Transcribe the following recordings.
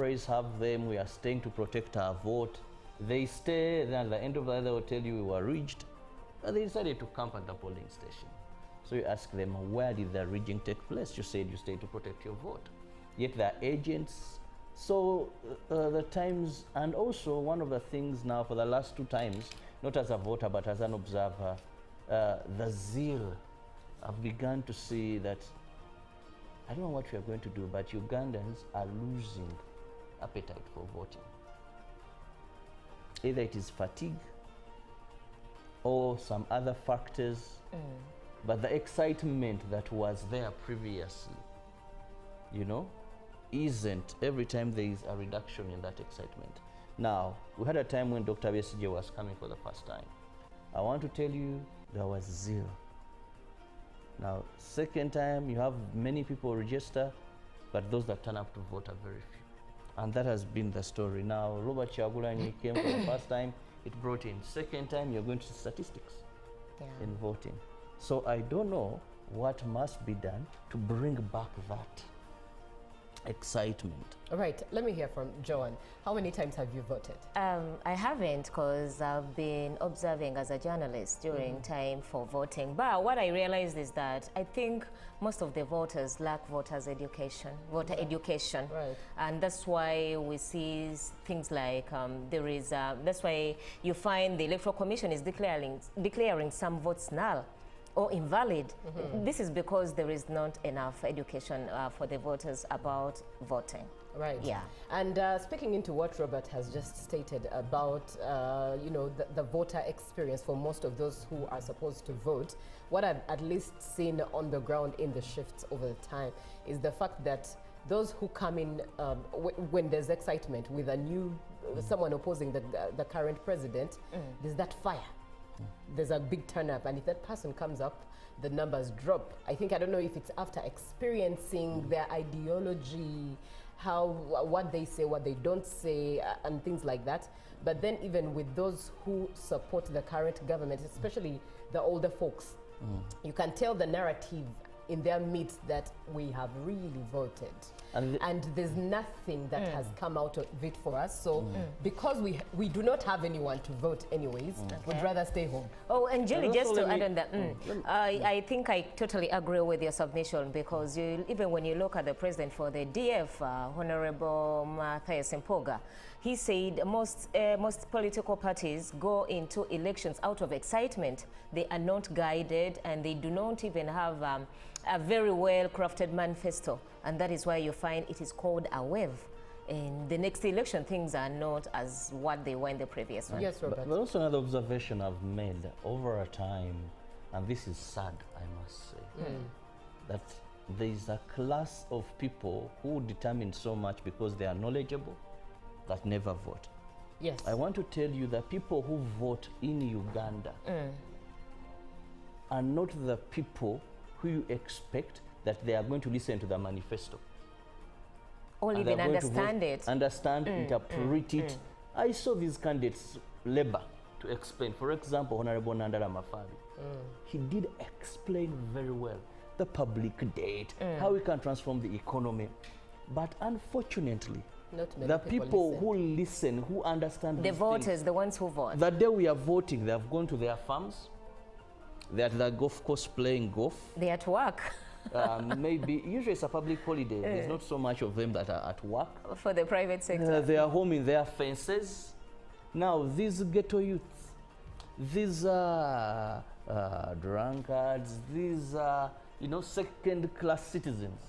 always have them, we are staying to protect our vote. They stay, then at the end of the day, they will tell you we were reached. But they decided to camp at the polling station. So you ask them, where did the rigging take place? You said you stayed to protect your vote. Yet they are agents. So the times, and also one of the things now for the last 2 times, not as a voter but as an observer, the zeal. I've begun to see that, I don't know what we are going to do, but Ugandans are losing appetite for voting. Either it is fatigue or some other factors, but the excitement that was there previously, you know, isn't. Every time there is a reduction in that excitement. Now, we had a time when Dr. Besigye was coming for the first time. I want to tell you, there was zeal. Now, second time, you have many people register, but those that turn up to vote are very few. And that has been the story. Now, Robert Kyagulanyi came for the first time, it brought in. Second time, you're going to see statistics in voting. So I don't know what must be done to bring back that excitement. All right, let me hear from Joan. How many times have you voted? I haven't, because I've been observing as a journalist during time for voting. But what I realized is that I think most of the voters lack voter education. Right. And that's why we see things like that's why you find the Electoral Commission is declaring some votes null or invalid. This is because there is not enough education for the voters about voting. Right. Yeah. And speaking into what Robert has just stated about, you know, the voter experience for most of those who are supposed to vote, what I've at least seen on the ground in the shifts over the time is the fact that those who come in when there's excitement with a new someone opposing the current president, there's that fire. There's a big turn up, and if that person comes up, the numbers drop. I don't know if it's after experiencing their ideology, what they say, what they don't say, and things like that. But then even with those who support the current government, especially the older folks, you can tell the narrative in their midst that we have really voted. And there's nothing that has come out of it for us. So because we do not have anyone to vote anyways, we'd rather stay home. Oh, and Julie, just to add on that, I think I totally agree with your submission, because even when you look at the president for the DF, Honorable Matthias Mpoga, he said most political parties go into elections out of excitement. They are not guided, and they do not even have a very well-crafted manifesto, and that is why you find it is called a wave. In the next election, things are not as what they were in the previous one. Yes, Robert. But also another observation I've made over a time, and this is sad, I must say, that there is a class of people who determine so much because they are knowledgeable that never vote. Yes. I want to tell you that people who vote in Uganda are not the people who you expect that they are going to listen to the manifesto. Or even understand it. Understand, interpret it. I saw these candidates labor to explain. For example, Honorable Nandala Mafari. He did explain very well the public debt, how we can transform the economy. But unfortunately, the people who listen, who understand the voters, the ones who vote. The day we are voting, they have gone to their farms. They're at the golf course playing golf. They're at work. Maybe, usually it's a public holiday. There's not so much of them that are at work. For the private sector. They are home in their fences. Now, these ghetto youths, these are drunkards, these are, second-class citizens,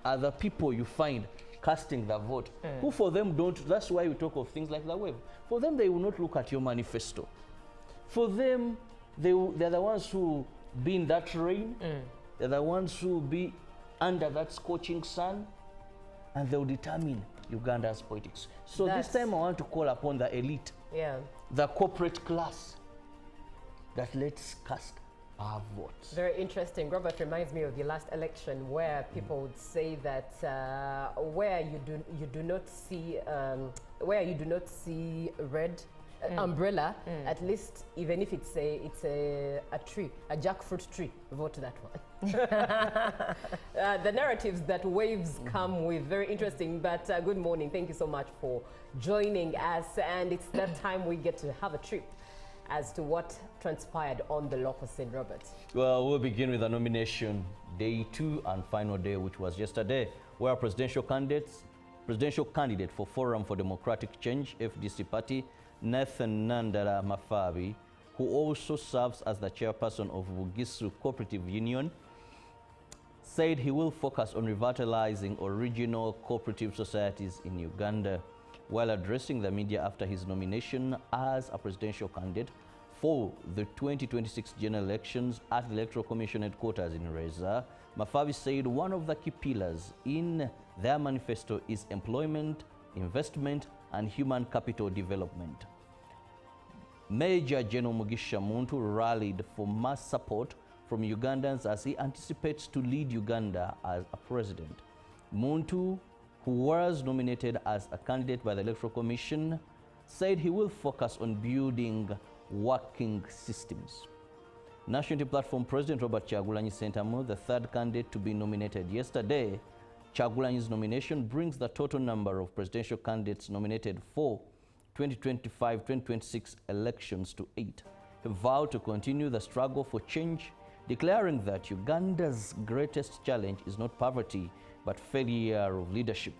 are the people you find casting the vote, who for them don't, that's why we talk of things like the wave. For them, they will not look at your manifesto. For them, they're the ones who be in that rain, they're the ones who be under that scorching sun, and they'll determine Uganda's politics. So this time I want to call upon the elite, the corporate class, that let's cast our votes. Very interesting. Robert reminds me of the last election where people would say that where you do not see red, umbrella, at least even if it's a tree, a jackfruit tree, vote that one. The narratives that waves come with, very interesting. But good morning, thank you so much for joining us, and it's that time we get to have a trip as to what transpired on the local scene. Robert. Well, we'll begin with the nomination day 2 and final day, which was yesterday, where presidential candidate for Forum for Democratic Change, FDC party, Nathan Nandara Mafabi, who also serves as the chairperson of Bugisu Cooperative Union, said he will focus on revitalizing original cooperative societies in Uganda. While addressing the media after his nomination as a presidential candidate for the 2026 general elections at the Electoral Commission headquarters in Reza, Mafabi said one of the key pillars in their manifesto is employment, investment, and human capital development. Major General Mugisha Muntu rallied for mass support from Ugandans as he anticipates to lead Uganda as a president. Muntu, who was nominated as a candidate by the Electoral Commission, said he will focus on building working systems. National Unity Platform President Robert Kyagulanyi Ssentamu, the third candidate to be nominated yesterday, Kyagulanyi's nomination brings the total number of presidential candidates nominated for 2025-2026 elections to 8. He vowed to continue the struggle for change, declaring that Uganda's greatest challenge is not poverty, but failure of leadership.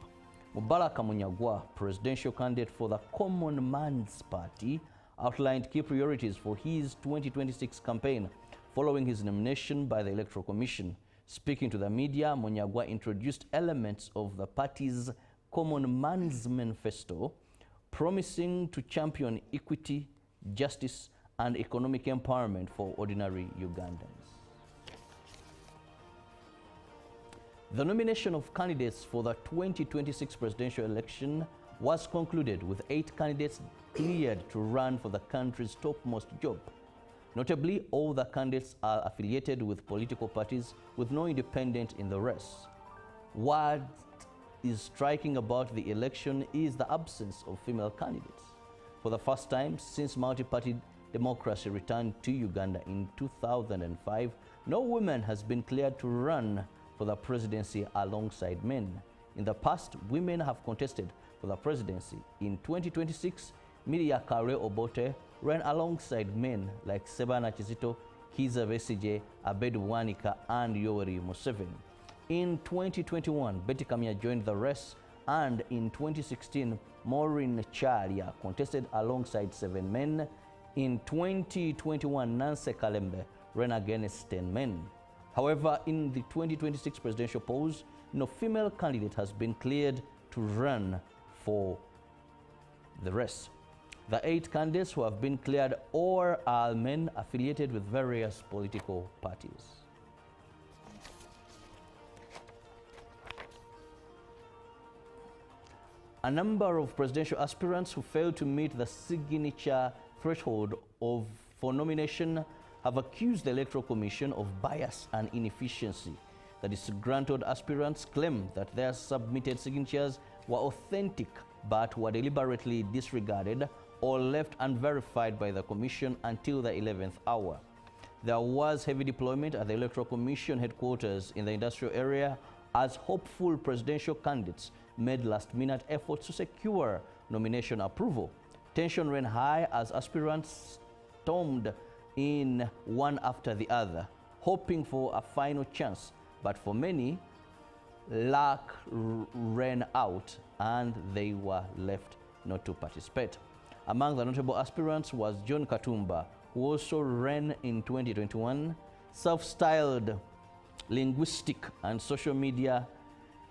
Mubaraka Munyagwa, presidential candidate for the Common Man's Party, outlined key priorities for his 2026 campaign following his nomination by the Electoral Commission. Speaking to the media, Munyagwa introduced elements of the party's Common Man's Manifesto, promising to champion equity, justice, and economic empowerment for ordinary Ugandans. The nomination of candidates for the 2026 presidential election was concluded with 8 candidates cleared to run for the country's topmost job. Notably, all the candidates are affiliated with political parties with no independent in the race. What is striking about the election is the absence of female candidates. For the first time since multi-party democracy returned to Uganda in 2005, no woman has been cleared to run for the presidency alongside men. In the past, women have contested for the presidency. In 2026, Miria Kare Obote ran alongside men like Sebana Kizito, Kiza Besigye, Abedu Wanika, and Yoweri Museveni. In 2021, Betty Kamya joined the race, and in 2016, Maureen Chalia contested alongside 7 men. In 2021, Nancy Kalembe ran against 10 men. However, in the 2026 presidential polls, no female candidate has been cleared to run for the race. The 8 candidates who have been cleared all are men affiliated with various political parties. A number of presidential aspirants who failed to meet the signature threshold for nomination have accused the Electoral Commission of bias and inefficiency. The disgruntled aspirants claim that their submitted signatures were authentic but were deliberately disregarded or left unverified by the Commission until the 11th hour. There was heavy deployment at the Electoral Commission headquarters in the industrial area as hopeful presidential candidates made last-minute efforts to secure nomination approval. Tension ran high as aspirants stormed in one after the other, hoping for a final chance. But for many, luck ran out and they were left not to participate. Among the notable aspirants was John Katumba, who also ran in 2021, self-styled linguistic and social media